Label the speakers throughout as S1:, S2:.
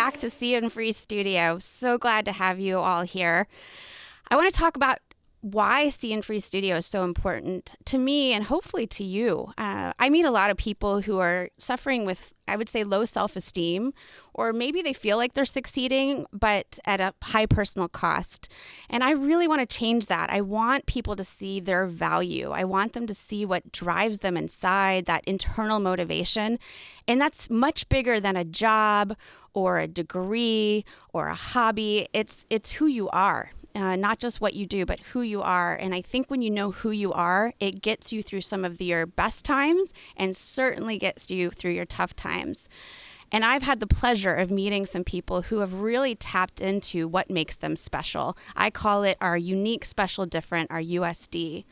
S1: back to See and Free Studio. So glad to have you all here. I want to talk about why See and Free Studio is so important to me and hopefully to you. I meet a lot of people who are suffering with, I would say, low self-esteem, or maybe they feel like they're succeeding, but at a high personal cost. And I really want to change that. I want people to see their value. I want them to see what drives them inside, that internal motivation. And that's much bigger than a job or a degree or a hobby. It's who you are. Not just what you do, but who you are. And I think when you know who you are, it gets you through some of your best times and certainly gets you through your tough times. And I've had the pleasure of meeting some people who have really tapped into what makes them special. I call it our unique, special, different, our USD.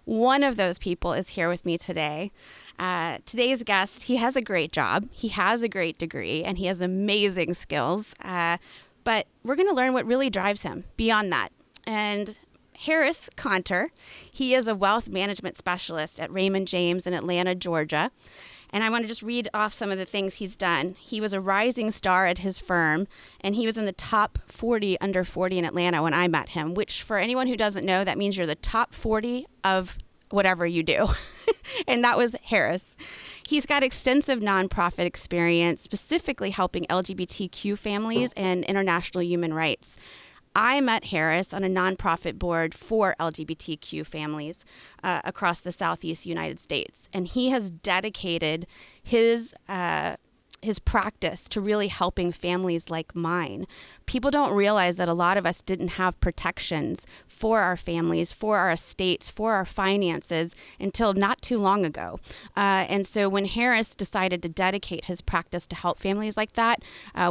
S1: One of those people is here with me today. Today's guest, he has a great job, he has a great degree, and he has amazing skills. But we're going to learn what really drives him beyond that. And Harris Konter, he is a wealth management specialist at Raymond James in Atlanta, Georgia. And I want to just read off some of the things he's done. He was a rising star at his firm, and he was in the top 40 under 40 in Atlanta when I met him, which for anyone who doesn't know, that means you're the top 40 of whatever you do. And that was Harris. He's got extensive nonprofit experience, specifically helping LGBTQ families and international human rights. I met Harris on a nonprofit board for LGBTQ families across the Southeast United States, and he has dedicated his practice to really helping families like mine. People don't realize that a lot of us didn't have protections for our families, for our estates, for our finances until not too long ago. And so when Harris decided to dedicate his practice to help families like that,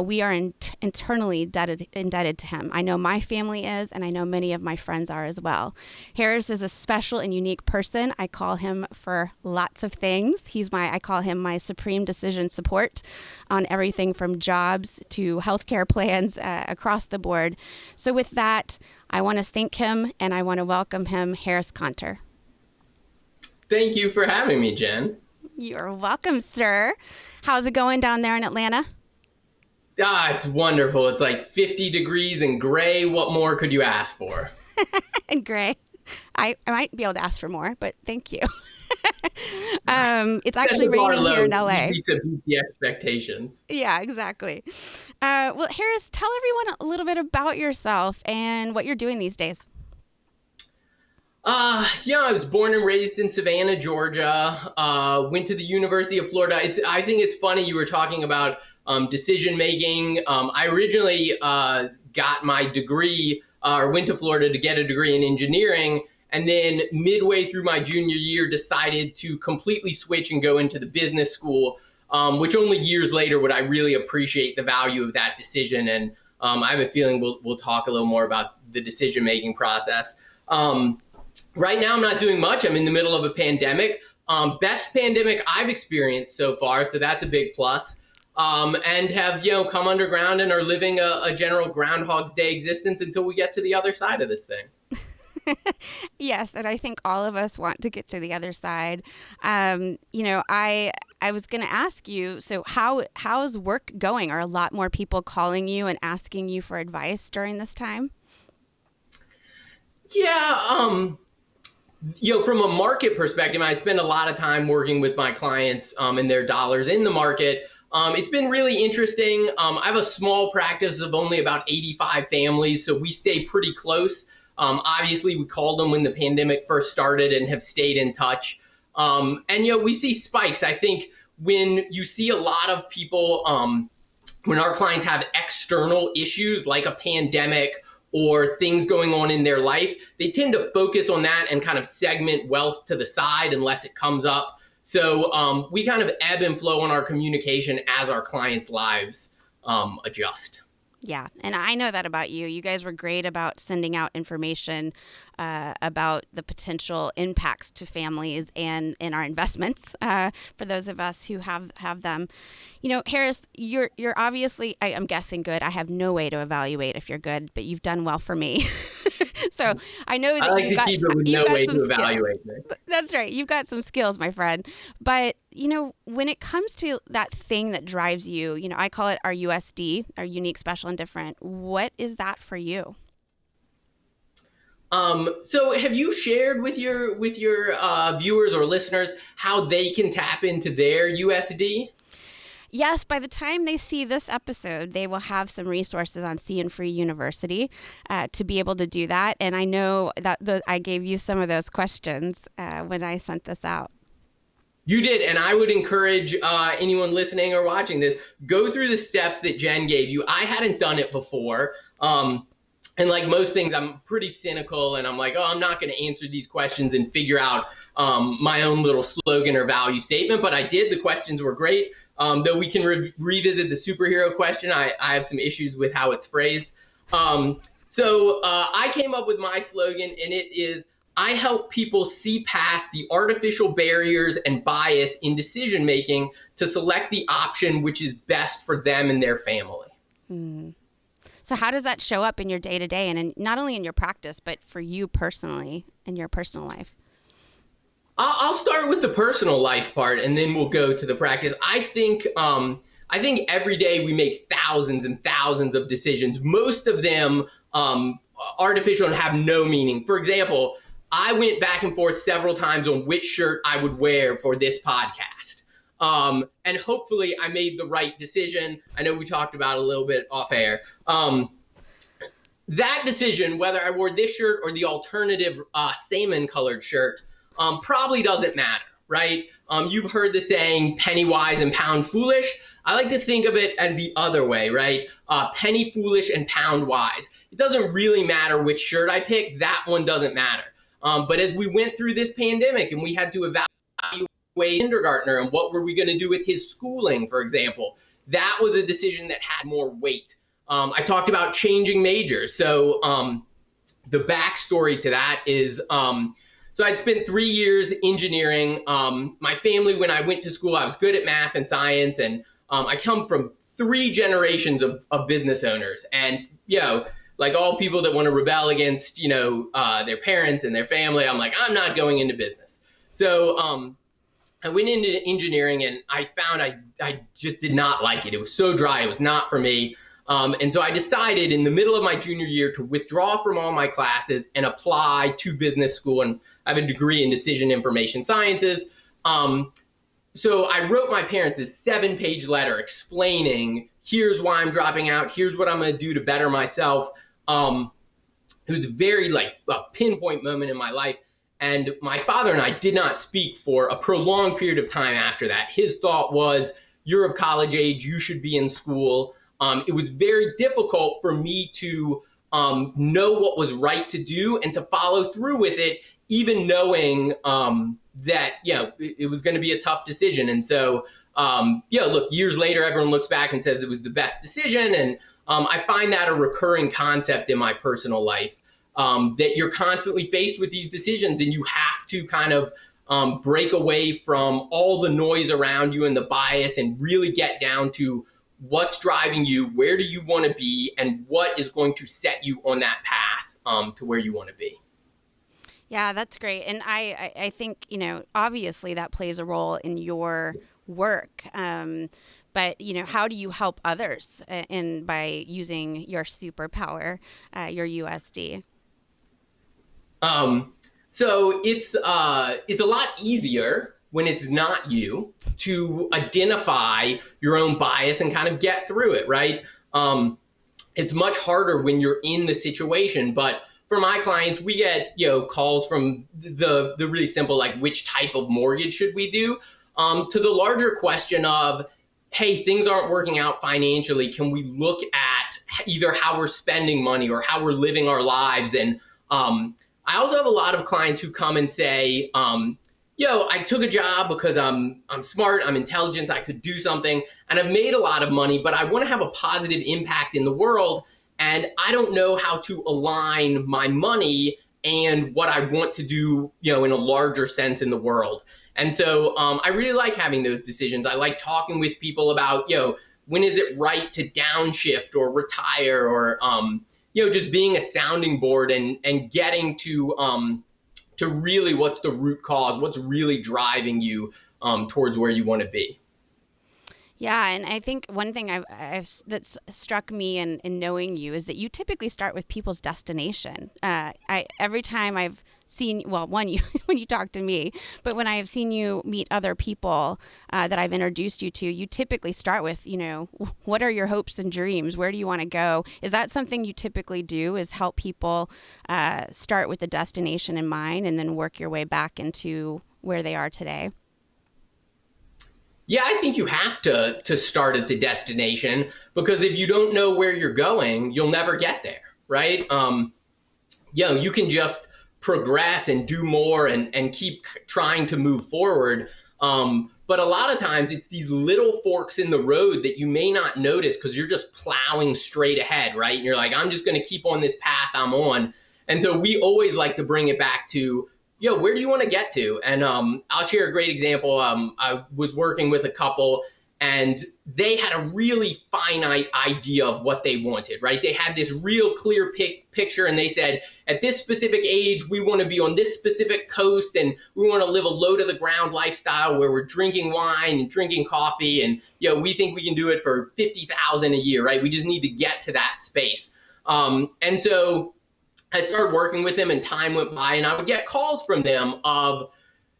S1: we are internally indebted to him. I know my family is, and I know many of my friends are as well. Harris is a special and unique person. I call him for lots of things. I call him my supreme decision support on everything from jobs to healthcare plans across the board. So with that, I want to thank him and I want to welcome him, Harris Konter.
S2: Thank you for having me, Jen.
S1: You're welcome, sir. How's it going down there in Atlanta?
S2: It's wonderful. It's like 50 degrees and gray. What more could you ask for?
S1: And gray. I might be able to ask for more, but thank you. It's actually raining here in LA.
S2: Easy to beat the expectations.
S1: Yeah, exactly. Well, Harris, tell everyone a little bit about yourself and what you're doing these days.
S2: I was born and raised in Savannah, Georgia. Went to the University of Florida. I think it's funny you were talking about decision making. I originally got my degree, or went to Florida to get a degree in engineering. And then midway through my junior year, decided to completely switch and go into the business school, which only years later would I really appreciate the value of that decision. And I have a feeling we'll talk a little more about the decision-making process. Right now, I'm not doing much. I'm in the middle of a pandemic. Best pandemic I've experienced so far, so that's a big plus. And have come underground and are living a general Groundhog's Day existence until we get to the other side of this thing.
S1: Yes, and I think all of us want to get to the other side. I was going to ask you, so how's work going? Are a lot more people calling you and asking you for advice during this time?
S2: Yeah, from a market perspective, I spend a lot of time working with my clients and their dollars in the market. It's been really interesting. I have a small practice of only about 85 families, so we stay pretty close. Obviously, we called them when the pandemic first started and have stayed in touch. We see spikes. I think when you see a lot of people, when our clients have external issues like a pandemic or things going on in their life, they tend to focus on that and kind of segment wealth to the side unless it comes up. So we kind of ebb and flow on our communication as our clients' lives adjust.
S1: Yeah, and I know that about you. You guys were great about sending out information about the potential impacts to families and in our investments for those of us who have them. Harris, you're obviously, I'm guessing, good. I have no way to evaluate if you're good, but you've done well for me. So I know
S2: I
S1: that
S2: like to keep it with
S1: you've
S2: no
S1: got
S2: way
S1: some
S2: to
S1: skills.
S2: evaluate me.
S1: That's right. You've got some skills, my friend. But, when it comes to that thing that drives you, I call it our USD, our unique, special, and different. What is that for you?
S2: So have you shared with your viewers or listeners how they can tap into their USD?
S1: Yes, by the time they see this episode, they will have some resources on C and Free University to be able to do that. And I know that I gave you some of those questions when I sent this out.
S2: You did, and I would encourage anyone listening or watching this, go through the steps that Jen gave you. I hadn't done it before. And like most things, I'm pretty cynical, and I'm like, oh, I'm not going to answer these questions and figure out my own little slogan or value statement. But I did. The questions were great. Though we can revisit the superhero question. I have some issues with how it's phrased. So I came up with my slogan, and it is, I help people see past the artificial barriers and bias in decision making to select the option which is best for them and their family.
S1: So how does that show up in your day-to-day and not only in your practice, but for you personally in your personal life?
S2: I'll start with the personal life part, and then we'll go to the practice. I think every day we make thousands and thousands of decisions. Most of them artificial and have no meaning. For example, I went back and forth several times on which shirt I would wear for this podcast. And hopefully I made the right decision. I know we talked about it a little bit off air. That decision, whether I wore this shirt or the alternative salmon colored shirt, probably doesn't matter, right? You've heard the saying, penny wise and pound foolish. I like to think of it as the other way, right? Penny foolish and pound wise. It doesn't really matter which shirt I pick. That one doesn't matter. But as we went through this pandemic and we had to evaluate kindergartner and what were we going to do with his schooling, for example, that was a decision that had more weight. I talked about changing majors. So the backstory to that is, so I'd spent 3 years engineering. My family, when I went to school, I was good at math and science, and I come from 3 generations of business owners. And, like all people that want to rebel against, their parents and their family, I'm like, I'm not going into business. So I went into engineering, and I found I just did not like it. It was so dry. It was not for me. And so I decided in the middle of my junior year to withdraw from all my classes and apply to business school. And I have a degree in decision information sciences. So I wrote my parents a 7-page letter explaining, here's why I'm dropping out. Here's what I'm going to do to better myself. It was very a pinpoint moment in my life. And my father and I did not speak for a prolonged period of time after that. His thought was, you're of college age, you should be in school. It was very difficult for me to know what was right to do and to follow through with it, even knowing that, it was going to be a tough decision. And so, look, years later, everyone looks back and says it was the best decision. And I find that a recurring concept in my personal life, that you're constantly faced with these decisions and you have to kind of break away from all the noise around you and the bias and really get down to what's driving you, where do you want to be, and what is going to set you on that path to where you want to be.
S1: Yeah, that's great. And I think, obviously that plays a role in your work. But, how do you help others by using your superpower, your USD?
S2: So it's a lot easier when it's not you to identify your own bias and kind of get through it, right? It's much harder when you're in the situation, but for my clients, we get, calls from the really simple, like which type of mortgage should we do, to the larger question of, hey, things aren't working out financially. Can we look at either how we're spending money or how we're living our lives? And I also have a lot of clients who come and say, I took a job because I'm smart, I'm intelligent, I could do something, and I've made a lot of money, but I want to have a positive impact in the world, and I don't know how to align my money and what I want to do, in a larger sense in the world. And so I really like having those decisions. I like talking with people about, when is it right to downshift or retire or, just being a sounding board and getting to really what's the root cause, what's really driving you towards where you want to be.
S1: Yeah, and I think one thing that's struck me in knowing you is that you typically start with people's destination. Every time I've seen, well, one, you when you talk to me, but when I have seen you meet other people that I've introduced you to, you typically start with, what are your hopes and dreams? Where do you want to go? Is that something you typically do, is help people start with the destination in mind and then work your way back into where they are today?
S2: Yeah, I think you have to start at the destination, because if you don't know where you're going, you'll never get there, right? You can just progress and do more and keep trying to move forward. But a lot of times it's these little forks in the road that you may not notice because you're just plowing straight ahead, right? And you're like, I'm just going to keep on this path I'm on. And so we always like to bring it back to, where do you want to get to? And I'll share a great example. I was working with a couple, and they had a really finite idea of what they wanted, right? They had this real clear picture, and they said, at this specific age, we want to be on this specific coast, and we want to live a low-to-the-ground lifestyle where we're drinking wine and drinking coffee, and we think we can do it for $50,000 a year, right? We just need to get to that space. And so I started working with them, and time went by, and I would get calls from them of,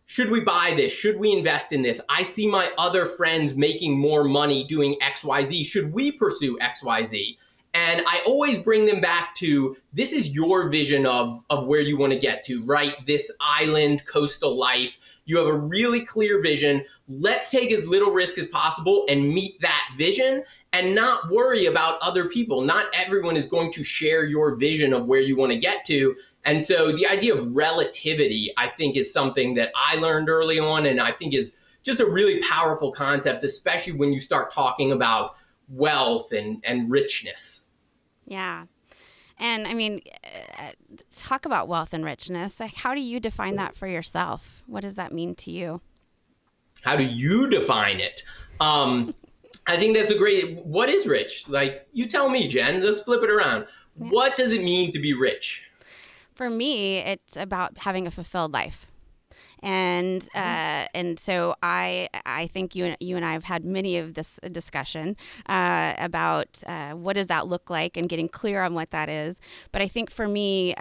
S2: should we buy this? Should we invest in this? I see my other friends making more money doing XYZ. Should we pursue XYZ? And I always bring them back to, this is your vision of where you want to get to, right? This island coastal life. You have a really clear vision. Let's take as little risk as possible and meet that vision and not worry about other people. Not everyone is going to share your vision of where you want to get to. And so the idea of relativity, I think, is something that I learned early on, and I think is just a really powerful concept, especially when you start talking about wealth and richness.
S1: Yeah. And I mean, talk about wealth and richness. Like, how do you define that for yourself? What does that mean to you?
S2: How do you define it? I think that's what is rich? Like, you tell me, Jen, let's flip it around. Yeah. What does it mean to be rich?
S1: For me, it's about having a fulfilled life. And so I think you and I have had many of this discussion about what does that look like and getting clear on what that is. But I think for me,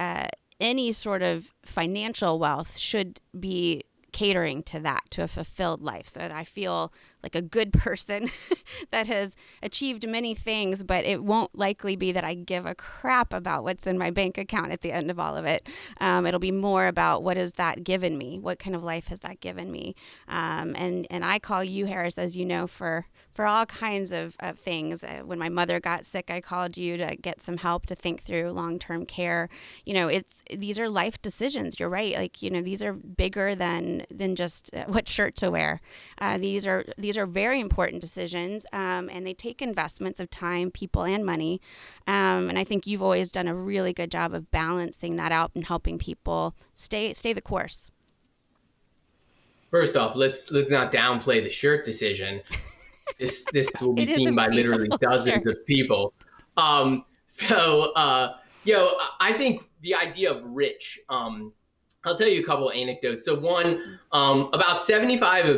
S1: any sort of financial wealth should be catering to that, to a fulfilled life, so that I feel like a good person that has achieved many things, but it won't likely be that I give a crap about what's in my bank account at the end of all of it. It'll be more about, what has that given me? What kind of life has that given me? And I call you, Harris, as you know, for all kinds of things. When my mother got sick, I called you to get some help to think through long-term care. These are life decisions. You're right. Like, these are bigger than just what shirt to wear. These are very important decisions, and they take investments of time, people, and money. And I think you've always done a really good job of balancing that out and helping people stay the course.
S2: First off, let's not downplay the shirt decision. This will be seen by literally dozens of people. I think the idea of rich. I'll tell you a couple of anecdotes. So one, about 75%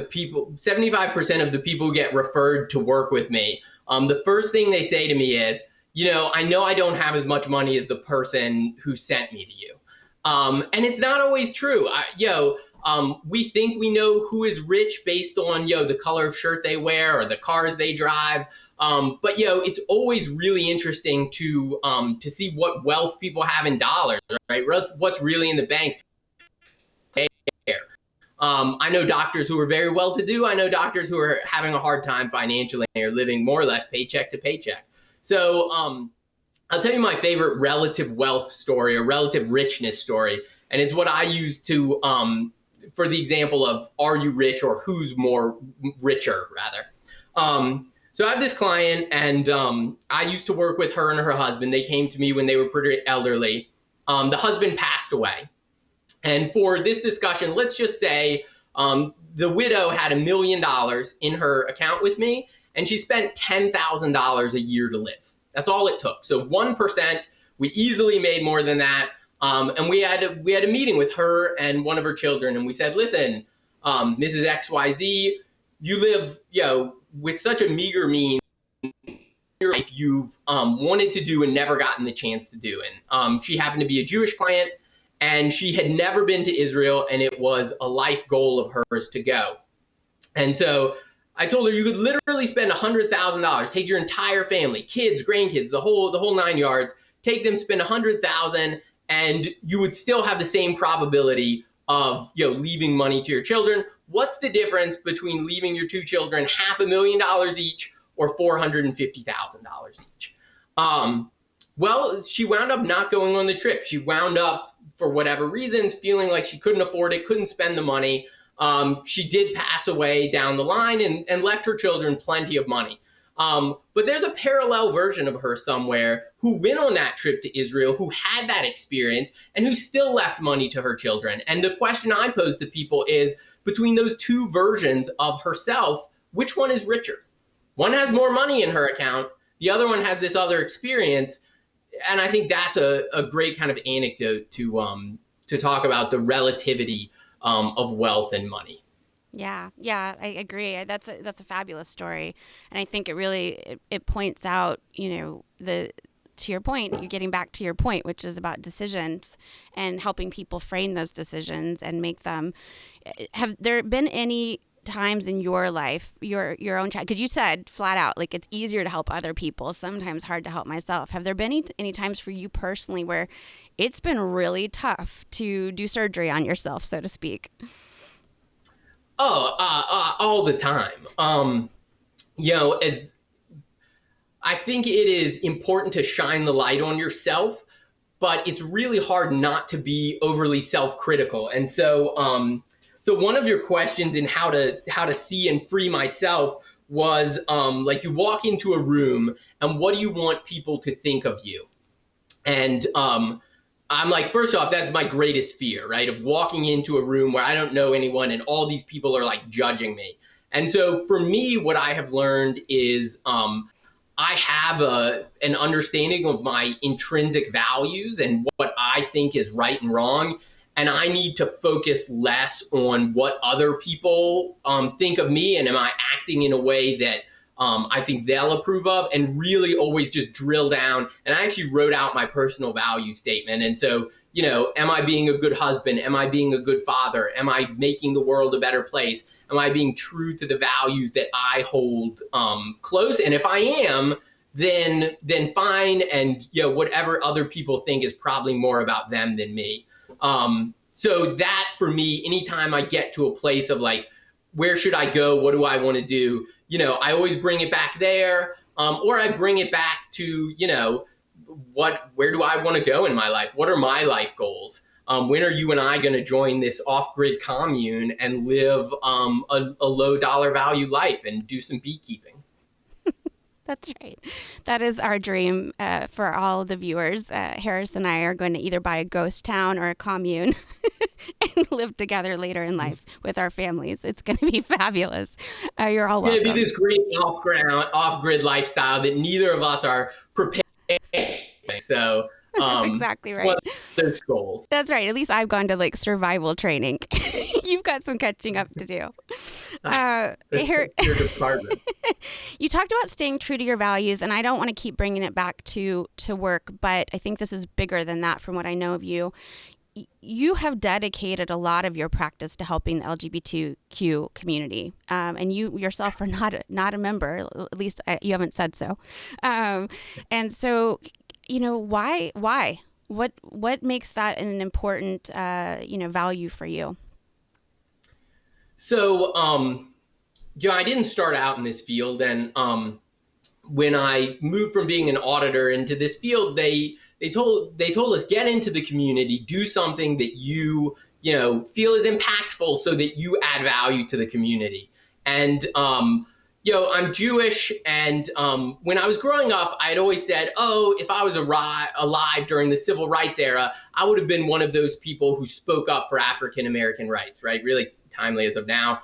S2: of the people who get referred to work with me, the first thing they say to me is, I know I don't have as much money as the person who sent me to you. And it's not always true. We think we know who is rich based on, the color of shirt they wear or the cars they drive. But it's always really interesting to see what wealth people have in dollars, right? What's really in the bank. I know doctors who are very well-to-do. I know doctors who are having a hard time financially and are living more or less paycheck to paycheck. So I'll tell you my favorite relative wealth story or relative richness story, and it's what I use to for the example of, are you rich, or who's more richer, rather. So I have this client, and I used to work with her and her husband. They came to me when they were pretty elderly. The husband passed away. And for this discussion, let's just say the widow had $1 million in her account with me, and she spent $10,000 a year to live. That's all it took. So 1% We easily made more than that. And we had a meeting with her and one of her children, and we said, listen, Mrs. XYZ, you live, with such a meager means your life you've wanted to do and never gotten the chance to do. And she happened to be a Jewish client, and she had never been to Israel, and it was a life goal of hers to go. And so I told her you could literally spend $100,000, take your entire family, kids, grandkids, the whole 9 yards, take them, spend $100,000, and you would still have the same probability of leaving money to your children. What's the difference between leaving your two children $500,000 each or $450,000 each? Well, she wound up not going on the trip. She wound up, for whatever reasons, feeling like she couldn't afford it, couldn't spend the money. She did pass away down the line and left her children plenty of money. But there's a parallel version of her somewhere who went on that trip to Israel, who had that experience, and who still left money to her children. And the question I pose to people is, between those two versions of herself, which one is richer? One has more money in her account. The other one has this other experience. And I think that's a great kind of anecdote to talk about the relativity of wealth and money.
S1: Yeah, I agree. That's a fabulous story, and I think it really it points out, to your point, you're getting back to your point, which is about decisions and helping people frame those decisions and make them. Have there been any times in your life, your own child, because you said flat out, like, it's easier to help other people, sometimes hard to help myself. Have there been any times for you personally where it's been really tough to do surgery on yourself, so to speak?
S2: All the time. As I think it is important to shine the light on yourself, but it's really hard not to be overly self-critical. And so, so one of your questions in how to see and free myself was, like, you walk into a room and what do you want people to think of you? And I'm like, first off, that's my greatest fear, right? Of walking into a room where I don't know anyone and all these people are like judging me. And so for me, what I have learned is I have an understanding of my intrinsic values and what I think is right and wrong. And I need to focus less on what other people think of me, and am I acting in a way that I think they'll approve of, and really always just drill down. And I actually wrote out my personal value statement. And so, am I being a good husband? Am I being a good father? Am I making the world a better place? Am I being true to the values that I hold close? And if I am, then fine. And whatever other people think is probably more about them than me. So that, for me, anytime I get to a place of like, where should I go? What do I want to do? I always bring it back there, or I bring it back to, where do I want to go in my life? What are my life goals? When are you and I going to join this off-grid commune and live a low dollar value life and do some beekeeping?
S1: That's right. That is our dream for all of the viewers. Harris and I are going to either buy a ghost town or a commune and live together later in life with our families. It's going to be fabulous. You're all welcome.
S2: It's going to be this great off-grid lifestyle that neither of us are prepared for. So
S1: that's exactly right.
S2: One of those goals.
S1: That's right. At least I've gone to like survival training. You've got some catching up to do.
S2: Your department.
S1: You talked about staying true to your values, and I don't want to keep bringing it back to work, but I think this is bigger than that from what I know of you. You have dedicated a lot of your practice to helping the LGBTQ community, and you yourself are not a member. At least you haven't said so. And so, why? What makes that an important value for you?
S2: So, I didn't start out in this field, and when I moved from being an auditor into this field, they told us, get into the community, do something that you feel is impactful, so that you add value to the community. And I'm Jewish, and when I was growing up, I'd always said, if I was alive during the civil rights era, I would have been one of those people who spoke up for African American rights, right? Really timely as of now.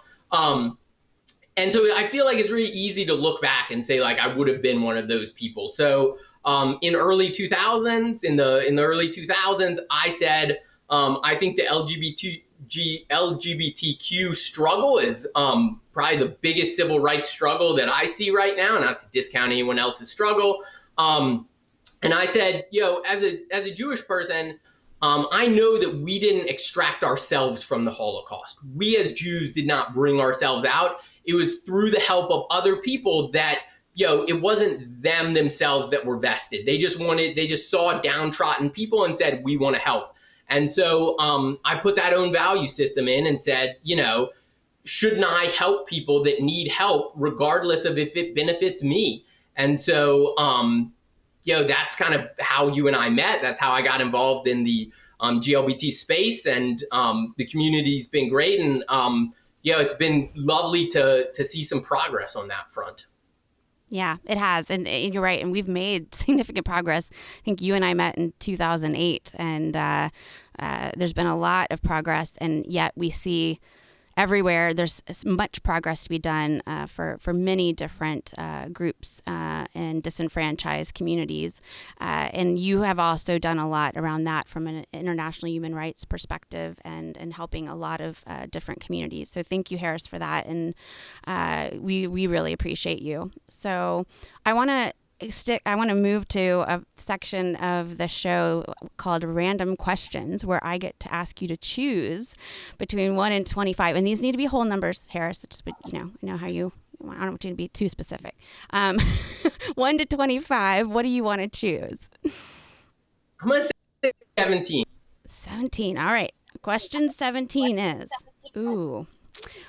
S2: And so I feel like it's really easy to look back and say, like, I would have been one of those people. So in early 2000s, in the early 2000s, I said, I think the LGBTQ struggle is probably the biggest civil rights struggle that I see right now, not to discount anyone else's struggle. And I said, as a Jewish person, I know that we didn't extract ourselves from the Holocaust. We as Jews did not bring ourselves out. It was through the help of other people that, it wasn't them themselves that were vested. They just saw downtrodden people and said, we want to help. And so I put that own value system in and said, shouldn't I help people that need help regardless of if it benefits me? And so, that's kind of how you and I met. That's how I got involved in the GLBT space, and the community's been great. And, it's been lovely to see some progress on that front.
S1: Yeah, it has. And you're right. And we've made significant progress. I think you and I met in 2008, and there's been a lot of progress. And yet we see everywhere there's much progress to be done for many different groups and disenfranchised communities. And you have also done a lot around that from an international human rights perspective, and helping a lot of different communities. So thank you, Harris, for that. And we really appreciate you. So I want to move to a section of the show called Random Questions, where I get to ask you to choose between 1 and 25. And these need to be whole numbers, Harris. Just, I know how you, I don't want you to be too specific. 1 to 25, what do you want to choose?
S2: I'm going to say 17.
S1: 17. All right. Question 17 is,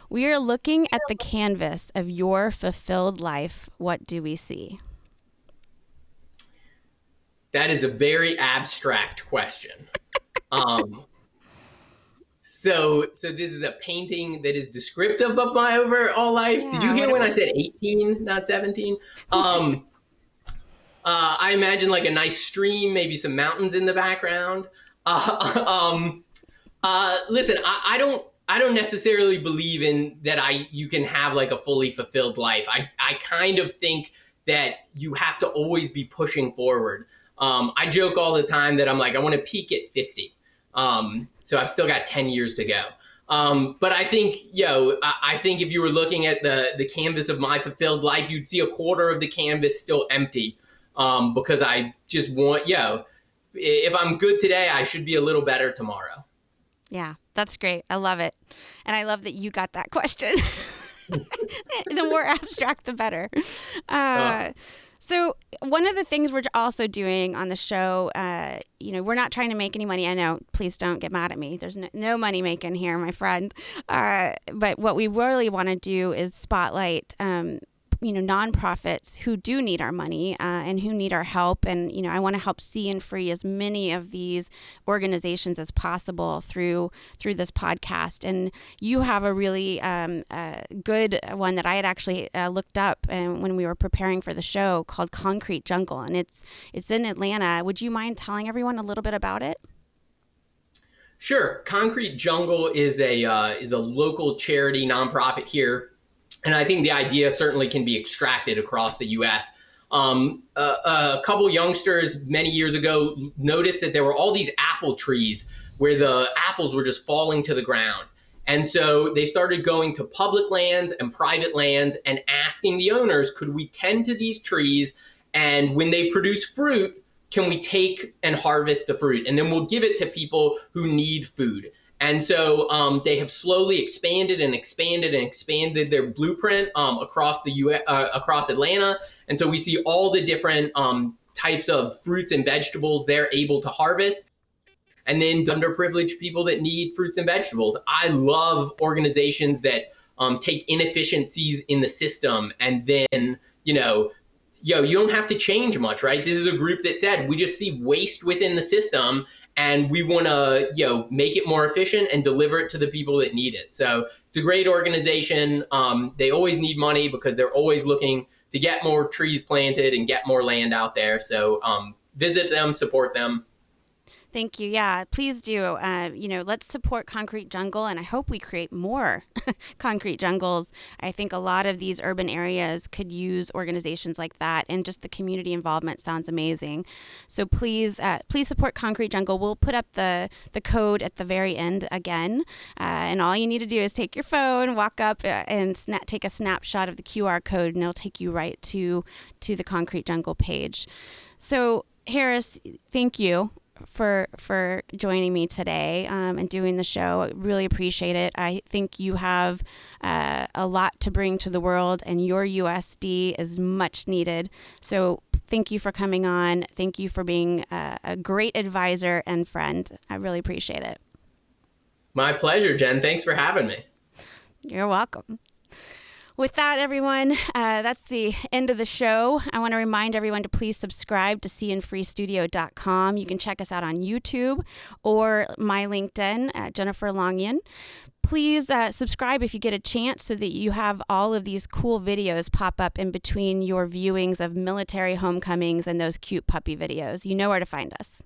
S1: we are looking at the canvas of your fulfilled life. What do we see?
S2: That is a very abstract question. So this is a painting that is descriptive of my overall life. Yeah, did you hear when I said 18, not 17? I imagine like a nice stream, maybe some mountains in the background. Listen, I don't necessarily believe in that you can have like a fully fulfilled life. I kind of think that you have to always be pushing forward. I joke all the time that I'm like, I want to peak at 50. So I've still got 10 years to go. But I think, I think if you were looking at the canvas of my fulfilled life, you'd see a quarter of the canvas still empty. Because I just want, if I'm good today, I should be a little better tomorrow.
S1: Yeah, that's great. I love it. And I love that you got that question. The more abstract, the better. So one of the things we're also doing on the show, we're not trying to make any money. I know, please don't get mad at me. There's no money making here, my friend. But what we really want to do is spotlight, nonprofits who do need our money and who need our help. And, I want to help see and free as many of these organizations as possible through this podcast. And you have a really good one that I had actually looked up when we were preparing for the show, called Concrete Jungle. And it's in Atlanta. Would you mind telling everyone a little bit about it?
S2: Sure. Concrete Jungle is a local charity nonprofit here. And I think the idea certainly can be extracted across the U.S. A couple youngsters many years ago noticed that there were all these apple trees where the apples were just falling to the ground. And so they started going to public lands and private lands and asking the owners, could we tend to these trees? And when they produce fruit, can we take and harvest the fruit? And then we'll give it to people who need food. And so they have slowly expanded their blueprint across across Atlanta. And so we see all the different types of fruits and vegetables they're able to harvest. And then underprivileged people that need fruits and vegetables. I love organizations that take inefficiencies in the system and then, you don't have to change much, right? This is a group that said, we just see waste within the system and we want to, make it more efficient and deliver it to the people that need it. So it's a great organization. They always need money because they're always looking to get more trees planted and get more land out there. So visit them, support them.
S1: Thank you. Yeah, please do. Let's support Concrete Jungle, and I hope we create more concrete jungles. I think a lot of these urban areas could use organizations like that, and just the community involvement sounds amazing. So please support Concrete Jungle. We'll put up the code at the very end again, and all you need to do is take your phone, walk up, and take a snapshot of the QR code, and it'll take you right to the Concrete Jungle page. So Harris, thank you for joining me today and doing the show. I really appreciate it. I think you have a lot to bring to the world, and your USD is much needed. So thank you for coming on. Thank you for being a great advisor and friend. I really appreciate it.
S2: My pleasure, Jen. Thanks for having me.
S1: You're welcome. With that, everyone, that's the end of the show. I want to remind everyone to please subscribe to seeandfreestudio.com. You can check us out on YouTube or my LinkedIn, Jennifer Longian. Please subscribe if you get a chance so that you have all of these cool videos pop up in between your viewings of military homecomings and those cute puppy videos. You know where to find us.